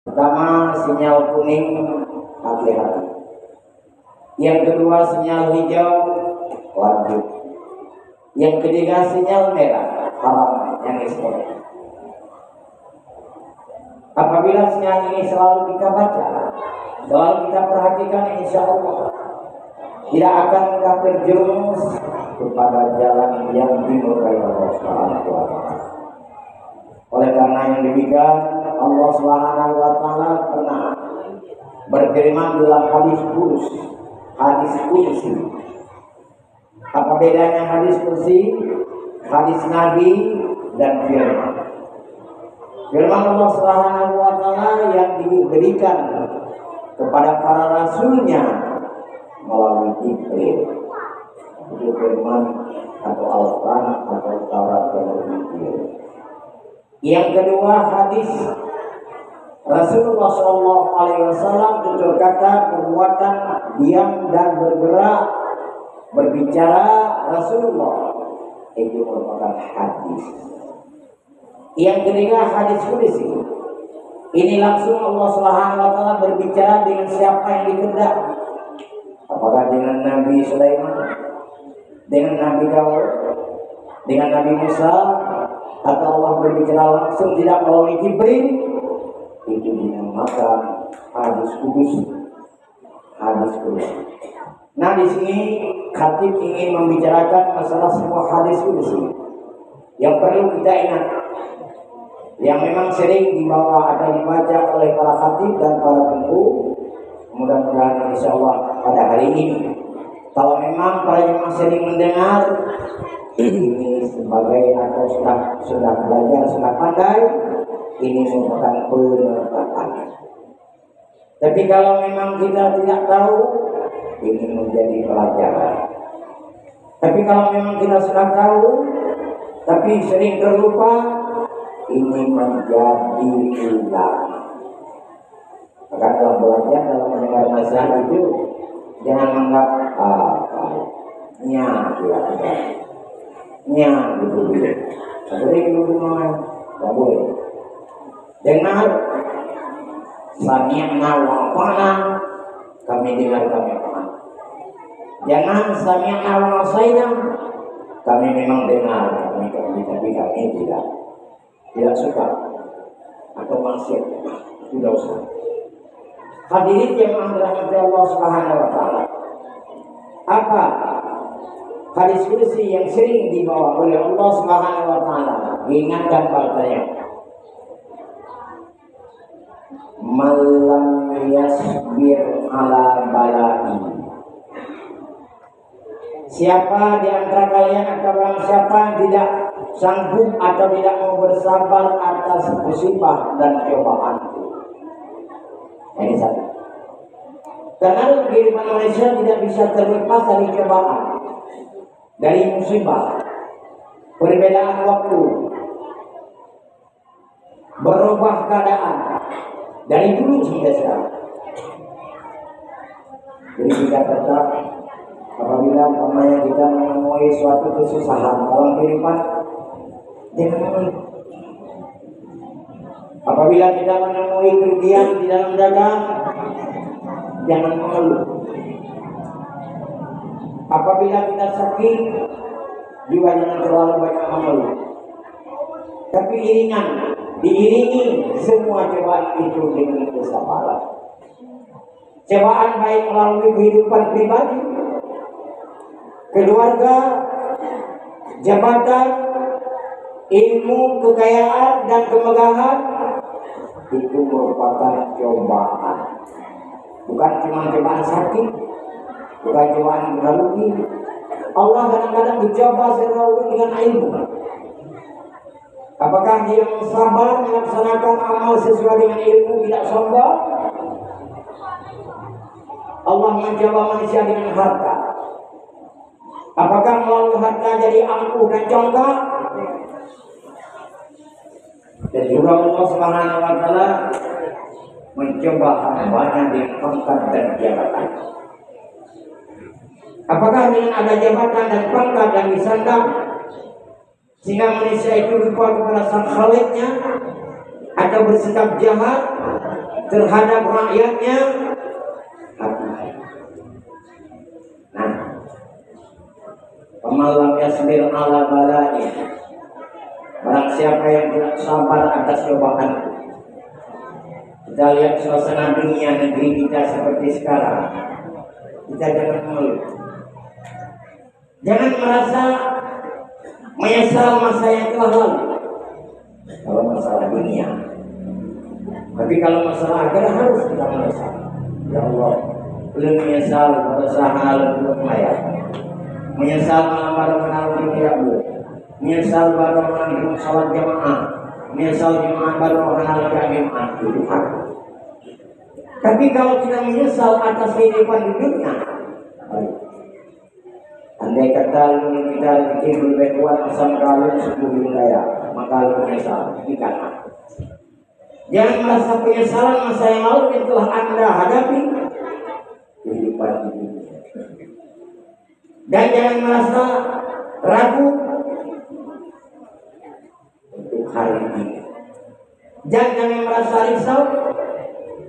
Pertama, sinyal kuning, hati-hati. Yang kedua, sinyal hijau, lanjut. Yang ketiga, sinyal merah, haram, yang ekspor. Apabila sinyal ini selalu kita baca, selalu kita perhatikan, insya Allah tidak akan kita terjerumus kepada jalan yang dimurkai Allah Subhanahu wa Ta'ala. Oleh karena yang demikian, Allah Subhanahu wa Ta'ala pernah berfirman dalam hadis kursi. Apa bedanya hadis kursi, hadis Nabi, dan firman? Firman Allah Subhanahu wa Ta'ala yang diberikan kepada para rasulnya melalui Jibril. Itu firman atau Al-Quran atau Taurat dan Injil. Yang kedua, hadis Rasulullah SAW tutur kata, perbuatan, diam dan bergerak, berbicara Rasulullah, itu merupakan hadis. Yang ketiga, hadis qudsi. Ini langsung Allah Subhanahu wa Ta'ala berbicara dengan siapa yang dikehendaki. Apakah dengan Nabi Sulaiman, dengan Nabi Daud, dengan Nabi Musa, atau Allah berbicara langsung tidak melalui Jibril? Itu dinamakan hadis qudsi. Hadis qudsi. Nah, di sini khatib ingin membicarakan masalah semua hadis qudsi yang perlu kita ingat, yang memang sering dibawa atau dibaca oleh para khatib dan para pentu. Mudah-mudahan insya Allah pada hari ini, kalau memang para jemaah sering mendengar ini sebagai atau sudah belajar, sudah pandai, ini merupakan penerapan. Tapi kalau memang kita tidak tahu, ini menjadi pelajaran. Tapi kalau memang kita sudah tahu, tapi sering terlupa, ini menjadi hilang. Maka dalam belajar, dalam mendengar nasihat itu, jangan anggap gitu. Jadi dulu nggak boleh. Dengar, sami'na wa ata'na, kami dengar, kami paham. Jangan sami'na wa asaina, kami memang dengar, tapi kami tidak suka atau maksiat, tidak usah. Hadirin yang dirahmati Allah Subhanahu wa Ta'ala, apa hadis qudsi yang sering dibawa oleh Allah Subhanahu wa Ta'ala? Ingatkan partanya, malam yasbir ala bala'i. Siapa di antara kalian atau orang siapa yang tidak sanggup atau tidak mau bersabar atas musibah dan cobaan? Ini satu. Karena kehidupan manusia tidak bisa terlepas dari cobaan, dari musibah, perbedaan waktu, berubah keadaan dari dulu sampai sekarang. Jadi kita tetap, apabila umpamanya kita menemui suatu kesusahan dalam kehidupan, jangan mengeluh. Apabila kita menemui kerugian di dalam dagang, jangan mengeluh. Apabila kita sakit, juga jangan terlalu banyak mengeluh. Tapi diiringi semua cobaan itu dengan kesabaran. Cobaan baik melalui kehidupan pribadi, keluarga, jabatan, ilmu, kekayaan, dan kemegahan, itu merupakan cobaan. Bukan cuma cobaan sakit, bukan cobaan rugi. Allah kadang-kadang dicoba secara dengan ilmu. Apakah dia sabar melaksanakan amal sesuai dengan ilmu, tidak sombong? Allah mencoba manusia dengan harta. Apakah melalui harta jadi angkuh dan congkak? Dan juga Allah Subhanahu wa Ta'ala mencoba hambanya dengan pangkat dan jabatan. Apakah dengan ada jabatan dan pangkat yang disandang sehingga manusia itu lupa kepada sang Khaliknya atau bersikap jahat terhadap rakyatnya hati. Nah, pemalam yasbir ala balai, barang siapa yang tidak sabar atas cobaan. Kita lihat suasana dunia negeri kita seperti sekarang. Kita jangan mengeluh, jangan merasa menyesal masa yang telah lalu kalau masalah dunia. Tapi kalau masalah akhirat harus kita menyesal. Ya Allah, belum menyesal pada saat belum mayat, menyesal malam baru menaruh tidak boleh, menyesal baru menanggung salat jamaah, menyesal jemaah baru menanggung jemaah itu hak. Tapi kalau kita menyesal atas kehidupan di dunia, andai kata kita bikin lebih kuat asam kalung suku wilayah, maka lu menyesal. Ikan. Jangan merasa penyesalan masa yang lalu yang telah Anda hadapi kehidupan ini. Dan jangan merasa ragu untuk hari ini. Jangan merasa risau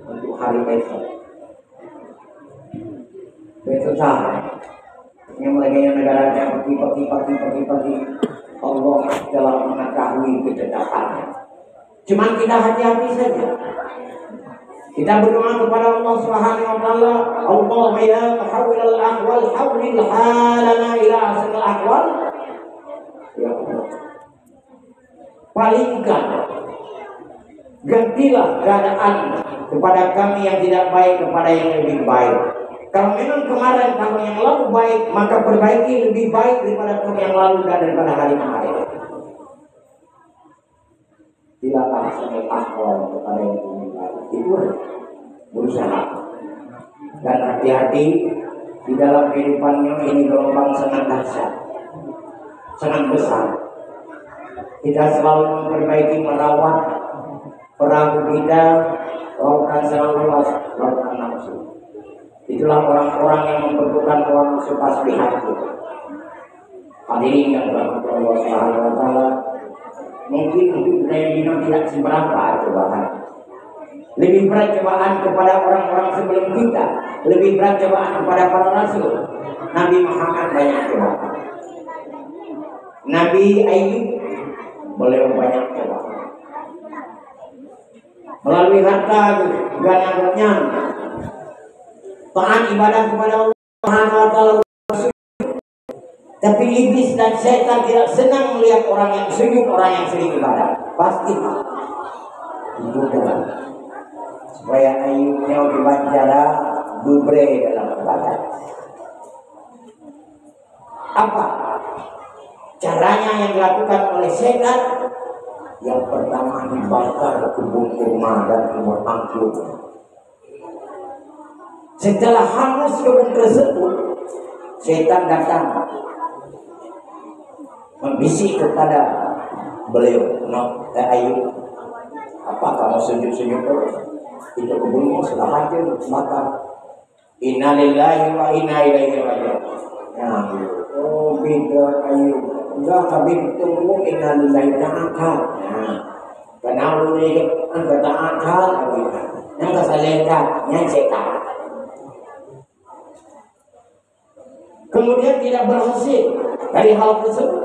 untuk hari besok. Besok yang lagi negara yang pagi Allah telah mengetahui kededakannya. Cuma kita hati-hati saja. Kita berdoa kepada Allah Subhanahu wa taala, Allah ya tahawil al-ahwal hawlil halana ila asal ahwal. Ya Allah. Palingkan, gantilah keadaan kepada kami yang tidak baik kepada yang lebih baik. Kalau memang kemarin kamu yang lalu baik, maka perbaiki lebih baik daripada kamu yang lalu dan daripada hari kemarin. Silakan sampai ahwal kepada yang lebih baik. Itu berusaha dan hati-hati di dalam kehidupannya. Ini gelombang sangat dahsyat, sangat besar. Kita selalu memperbaiki, merawat perahu kita, lautan sangat luas, lautan nafsu. Itulah orang-orang yang memperbukan orang nafsu pasti hati. Hadirin yang berahmat Allah Subhanahu wa taala, mungkin budaya kita tidak seberapa cobaan. Lebih berat cobaan kepada orang-orang sebelum kita, lebih berat cobaan kepada para rasul. Nabi Muhammad banyak cobaan. Nabi Ayub beliau banyak cobaan. Melalui harta gananya, taat ibadah kepada Allah Subhanahu wa taala. Tapi iblis dan setan tidak senang melihat orang yang sujud, orang yang sering ibadah. Pasti dibutuhkan supaya Ayubnya diwawancara dubre dalam ibadah. Apa caranya yang dilakukan oleh setan? Yang pertama dibakar kebun kurma dan kebun anggur. Setelah hangus kebun tersebut, setan datang membisik kepada beliau, Ayub, apa kamu sujud-sujud terus? Itu kebunmu sudah hancur, maka inna lillahi wa inna ilaihi raji'un. Nah, oh beda Ayub, enggak kabin tunggu inna lillahi ta'akal. Nah, kenal lu ni angka ta'akal, yang kesalahan, yang setan. Kemudian tidak berhasil dari hal tersebut,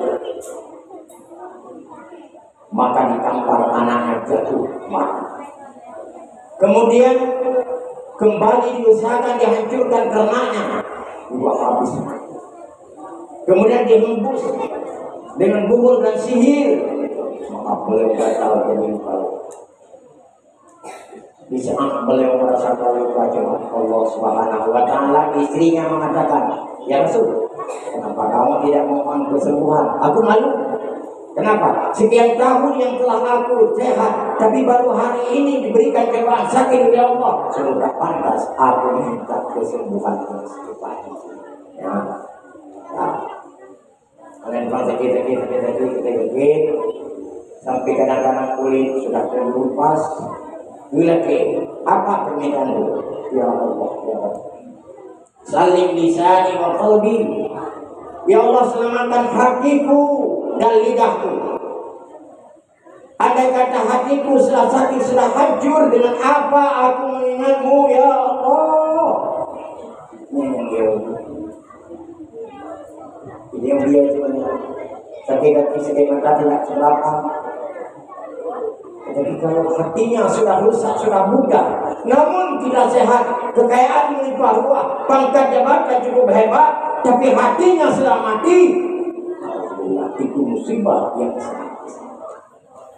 maka ditampar anaknya jatuh mati. Kemudian kembali diusahakan dihancurkan ternaknya, juga habis mati. Kemudian dihembus dengan bubur dan sihir, maka beliau batal jadi kalau di saat beliau merasa lupa cuma Allah Subhanahu wa taala, istrinya mengatakan, ya Rasul, kenapa kamu tidak mohon kesembuhan? Aku malu. Kenapa? Sekian tahun yang telah aku sehat, tapi baru hari ini diberikan cobaan sakit oleh Allah. Sudah pantas aku minta kesembuhan secepatnya. Ya, nah, kalian sakit sampai kadang-kadang kulit sudah terlupas. Lagi apa permintaanmu? Ya Allah, ya Allah. Salim lisani wa qalbi. Ya Allah, selamatkan hatiku dan lidahku. Andai kata hatiku sudah sakit, sudah hancur, dengan apa aku mengingatmu ya Allah? Ini yang dia cuma sakit hati, sakit mata tidak seberapa. Jadi kalau hatinya sudah rusak, sudah budak, namun tidak sehat, kekayaan melimpah ruah, pangkat jabatan cukup hebat, tapi hatinya sudah mati, alhamdulillah, itu musibah yang sangat besar.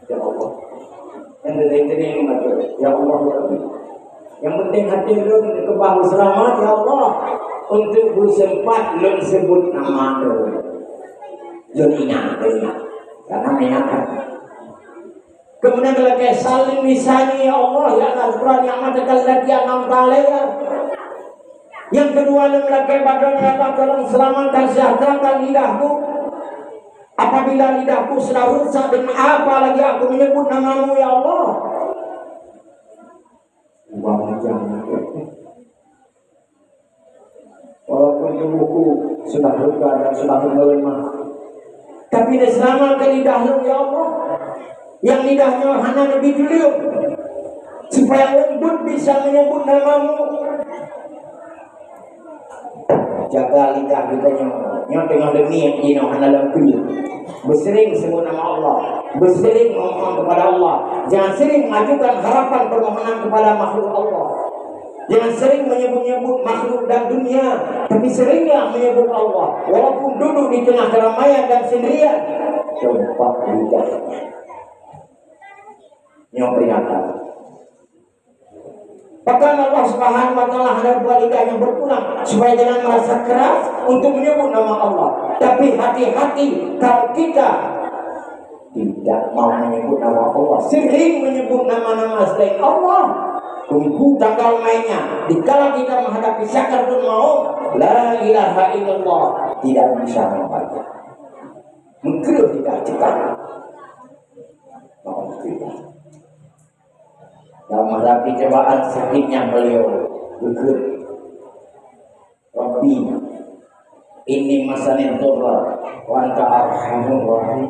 Ya Allah, yang dari ini ya Allah, yang penting hati lu kebahu selamat ya Allah. Untuk bersempat lu sebut nama lu, lu ingat, karena mengingatkan. Kemudian lagi saling lisani ya Allah ya Al-Quran yang matakan lagi enam kali ya. Yang kedua lagi badan Allah tolong selamatkan sejahterakan lidahku. Apabila lidahku sudah rusak, dengan apa lagi aku menyebut namamu ya Allah? Walaupun tubuhku sudah luka dan sudah melemah, tapi diselamatkan lidahmu ya Allah. Yang lidahnya hanya lebih dulu, supaya lembut bisa menyebut namamu. Jaga lidah kita yang tengah demi yang dino hana lembut. Bersering sebut nama Allah, bersering memohon kepada Allah. Jangan sering mengajukan harapan permohonan kepada makhluk Allah. Jangan sering menyebut-nyebut makhluk dan dunia, tapi seringlah menyebut Allah. Walaupun duduk di tengah keramaian dan sendirian, coba lidahnya. Yang peringatan. Bahkan Allah Subhanahu wa Ta'ala hendak buat lidah yang berpulang supaya jangan merasa keras untuk menyebut nama Allah. Tapi hati-hati kalau kita tidak mau menyebut nama Allah, sering menyebut nama-nama selain Allah. Tunggu tanggal mainnya. Dikala kita menghadapi sakaratul maut, la ilaha illallah, tidak bisa membaca. Mengkeruh tidak cepat. Alhamdulillah. Dalam menghadapi cobaan sakitnya beliau berkata, Rabbi ini masanin turra wa anta arhamur rahim.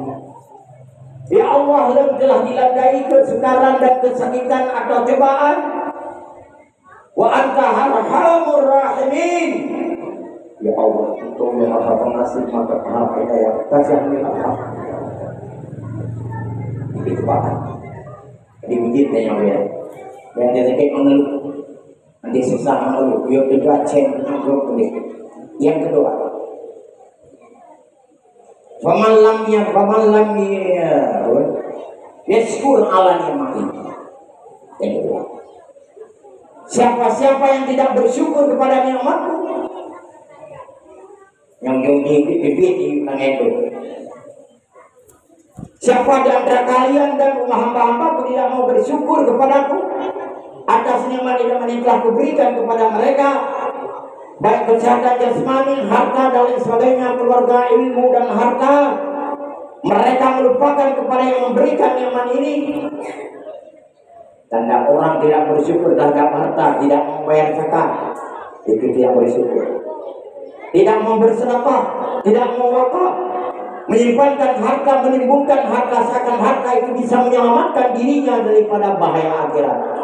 Ya Allah, yang telah diladai kesukaran dan kesakitan atau cobaan, wa anta arhamur rahimin. Ya Allah, Engkau yang Maha Pengasih, Maha Penyayang, kasihanilah aku. Ini cobaan. Dibukit yang lihat. Dan dia sakit mengeluh, nanti susah mengeluh, dia kedua cek mengeluh. Yang kedua, faman lam yashkur ala ni'mati. Yang kedua, siapa-siapa yang tidak bersyukur kepada nikmatku, yang di itu. Siapa di antara kalian dan hamba-hambaku tidak mau bersyukur kepadaku atas nikmat-nikmat yang telah kuberikan kepada mereka, baik kesehatan jasmani, harta dan lain sebagainya, keluarga, ilmu dan harta, mereka melupakan kepada yang memberikan nikmat ini. Tanda orang tidak bersyukur terhadap harta, tidak membayar zakat, itu tidak bersyukur. Tidak mau bersedekah, tidak mau wakaf, menyimpankan harta, menimbulkan harta, seakan harta itu bisa menyelamatkan dirinya daripada bahaya akhirat.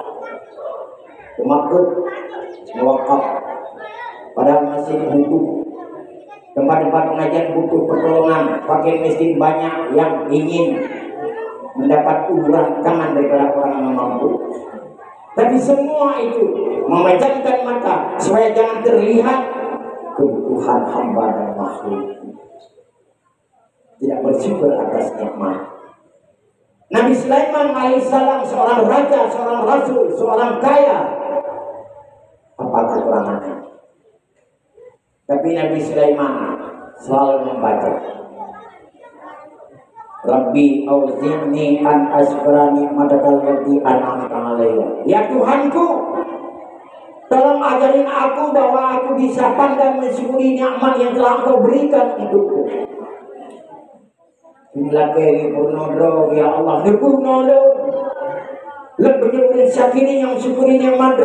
Maksud mewakaf, padahal masih butuh tempat-tempat pengajian, butuh pertolongan, fakir miskin banyak yang ingin mendapat uluran tangan daripada orang yang mampu. Tapi semua itu memejamkan mata supaya jangan terlihat kebutuhan hamba dan makhluk. Tidak bersyukur atas nikmat. Nabi Sulaiman alaihissalam seorang raja, seorang rasul, seorang kaya. Apa kekurangannya? Tapi Nabi Sulaiman selalu membaca, Rabbi auzi'ni an ashkura ni'matakal lati an'amta alayya. Ya Tuhanku, tolong ajarin aku bahwa aku bisa pandang mensyukuri nikmat yang telah Engkau berikan untukku. Lagi purnodro ya Allah, purnodro lebih syakiri yang syukuri nikmat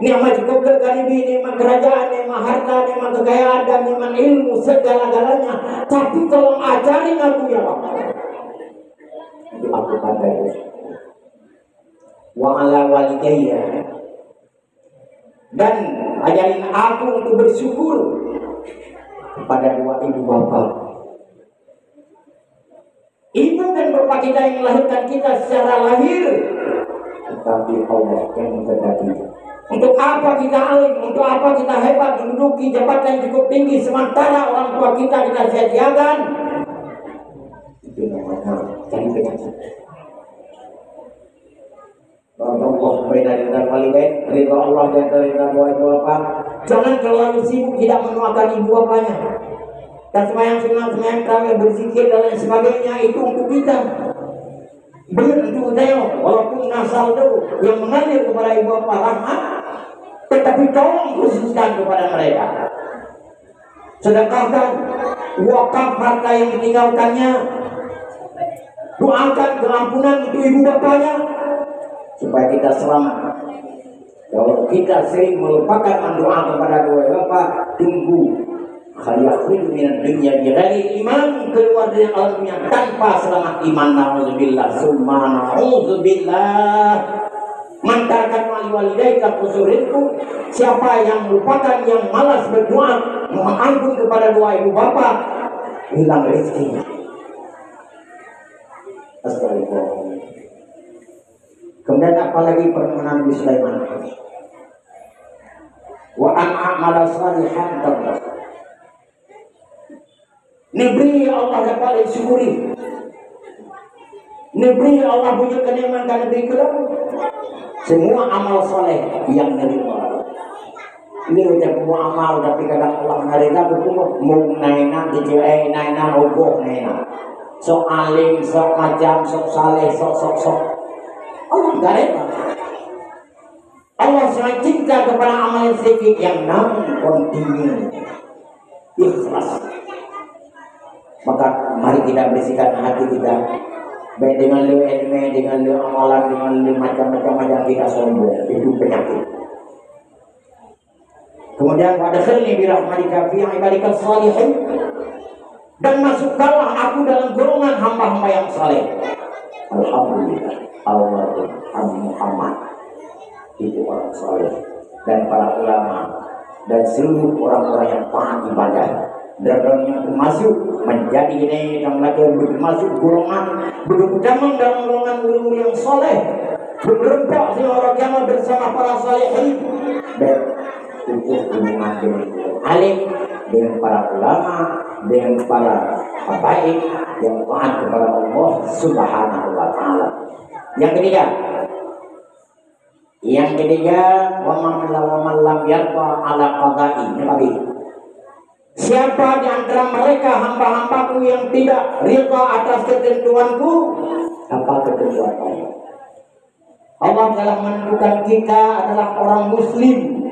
nikmat kebel kalibi, nikmat kerajaan, nikmat harta, nikmat kekayaan dan nikmat ilmu segala-galanya. Tapi tolong ajarin aku ya Allah, Itu aku pandai. Wa ala walidayya, dan ajarin aku untuk bersyukur kepada dua ibu bapak. Ibu dan bapak kita yang melahirkan kita secara lahir, tetapi Allah yang menghendaki. Untuk apa kita alim, untuk apa kita hebat, menduduki jabatan yang cukup tinggi, sementara orang tua kita sia-siakan? Itu namanya cari penyakit. Allah benar-benar walidain, ridha Allah dan ridha ibu bapak. Jangan terlalu sibuk tidak mendoakan ibu bapaknya. Dan sembahyang sunat, sembahyang tarawih, berzikir dan lain sebagainya itu untuk kita. Benar untuk tengok, walaupun nasal itu yang mengalir kepada ibu bapak rahmat, tetapi tolong khususkan kepada mereka. Sedekahkan, wakaf harta yang ditinggalkannya, doakan keampunan untuk ibu bapaknya, supaya kita selamat. Kalau kita sering melupakan mendoa kepada dua bapak, tunggu khaliyakhrij minad dunya bighairi iman, keluar dari alam dunia tanpa selamat iman. Nauzubillah summa nauzubillah. Man taraka walidaika qusuritku, siapa yang melupakan, yang malas berdoa mohon ampun kepada dua ibu bapak, hilang rezekinya. Astagfirullah. Kemudian apalagi permohonan Nabi Sulaiman, wa an a'mala salihan tardah. Negeri Allah dapat disyukuri, negeri Allah punya kenikmatan, negeri kedua semua amal soleh yang dari Allah. Ini udah semua amal, tapi kadang Allah menariknya berkumur mau naina dijai naina oboh naina sok alim, sok macam, sok saleh, sok Allah enggak rela. Allah sangat cinta kepada amal yang sedikit yang namun kontinu ikhlas. Maka mari kita bersihkan hati kita, baik dengan lu ilmu, dengan lu amalan, dengan lu macam-macam yang kita sombong, itu penyakit. Kemudian wadkhilni bi rahmatika fi ibadika shalihin, dan masukkanlah aku dalam golongan hamba-hamba yang saleh. Alhamdulillah, Alhamdulillah Muhammad itu orang saleh, dan para ulama dan seluruh orang-orang yang taat ibadah, dan yang termasuk menjadi ini yang lagi masuk golongan bergabung dalam golongan ulama yang saleh, berempat si orang kiamat bersama para salihin, dan untuk hubungan dengan alim, dengan para ulama, dengan para baik yang taat kepada Allah Subhanahu wa taala. Yang ketiga, wa man lam yarda ala qada'i. Siapa di antara mereka hamba-hambaku yang tidak rida atas ketentuanku, apa ketentuan Allah? Allah telah menentukan kita adalah orang muslim,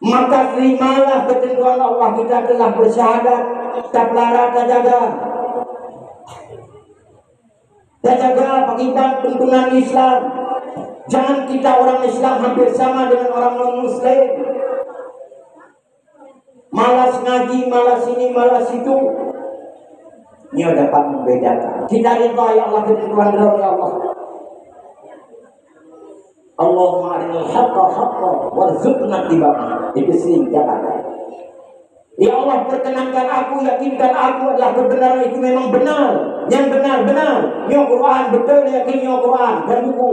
maka terimalah ketentuan Allah. Kita telah bersyahadat, taplara jaga akibat tuntunan Islam. Jangan kita orang Islam hampir sama dengan orang non-Muslim, malas ngaji, malas ini, malas itu. Ini dapat membedakan. Kita ridha ya Allah ketentuan dari Allah. Allahumma arinal haqqa haqqan warzuqna ittiba'ah. Itu sering jaga. Ya Allah, perkenankan aku, yakinkan aku adalah kebenaran itu memang benar, yang benar-benar. Ya Quran betul, yakin ya Quran dan buku.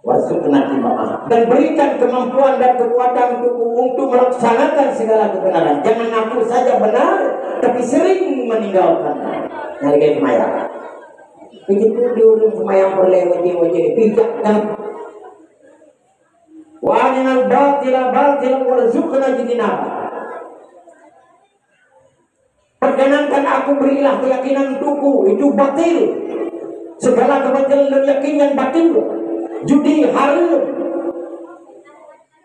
Warzuqna ittiba'ah, dan berikan kemampuan dan kekuatan untuk melaksanakan segala kebenaran. Jangan aku saja benar, tapi sering meninggalkan. Nyari semayang. Begitu diurung semayang berlewat-lewat bijakkan. Wa arinal batila warzuqna ijtinaba. Perkenankan aku, berilah keyakinan untukku, itu batil. Segala kebatilan dan yakinan batil. Judi haram,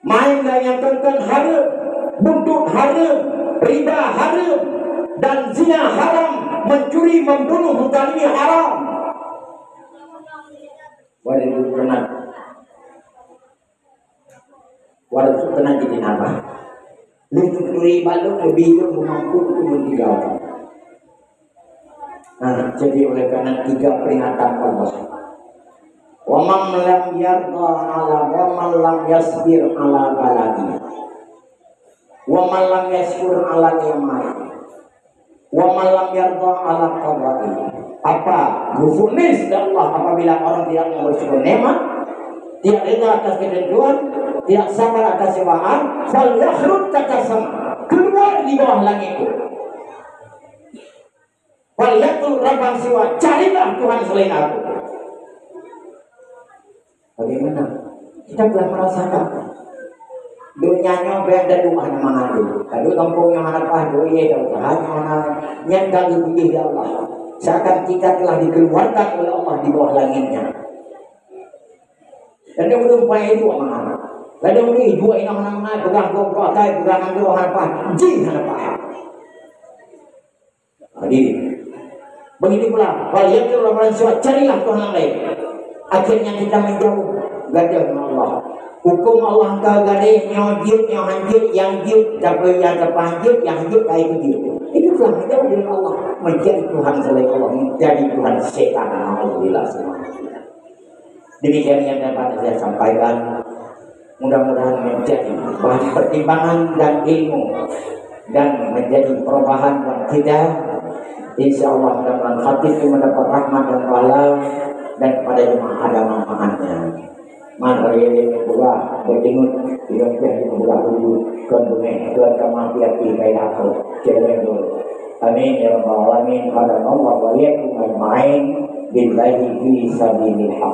main layangkan haram, buntut haram, riba haram, dan zina haram, mencuri, membunuh, menzalimi haram. Warzuqna ijtinaba. Lu riba lu lebih mampu untuk ditinggalkan. Nah, jadi oleh karena 3 peringatan Allah. Wa man lam yarda ala wa man lam yasbir ala baladi. Wa man lam yashkur ala ni'mati. Wa man lam yarda ala qadari. Apa gufunis dari Allah apabila orang tidak mau bersyukur nikmat, tidak reda atas ketentuan, tidak sabar atas cobaan, fal yakhrut takasam, keluar di bawah langit itu. Fal yatul rabban siwa, carilah Tuhan selain aku. Bagaimana? Kita telah merasakan dunianya beda Tuhan mana dulu. Kalau kampungnya mana pah doi itu hanya mana nyangka lebih dari Allah. Seakan kita telah dikeluarkan oleh Allah di bawah langitnya. Dan dia belum payah itu mana? Lalu ini dua ini mana pegang gua kai pegang gua apa? Jin apa? Hadir. Begitu pula, kalau yang orang carilah Tuhan yang lain. Akhirnya kita menjauh gadah Allah. Hukum Allah kau gadai yang hancur, yang jut, tapi yang terpanjut, yang jut, yang jut. Itu telah menjauh dari Allah, menjadi Tuhan selain Allah, menjadi Tuhan setan. Alhamdulillah semua. Demikian yang dapat saya sampaikan. Mudah-mudahan menjadi bahan pertimbangan dan ilmu dan menjadi perubahan buat kita. Insya Allah mudah-mudahan khatib mendapat rahmat dan pahala dan pada jemaah ada manfaatnya. Mari ini pula berjenguk dengan pihak pula dulu kandungan tuan kamar tiap-tiap kaya aku jalan dulu. Amin ya rabbal alamin. Qala Allah wa yakum ajma'in billahi fi sabilillah.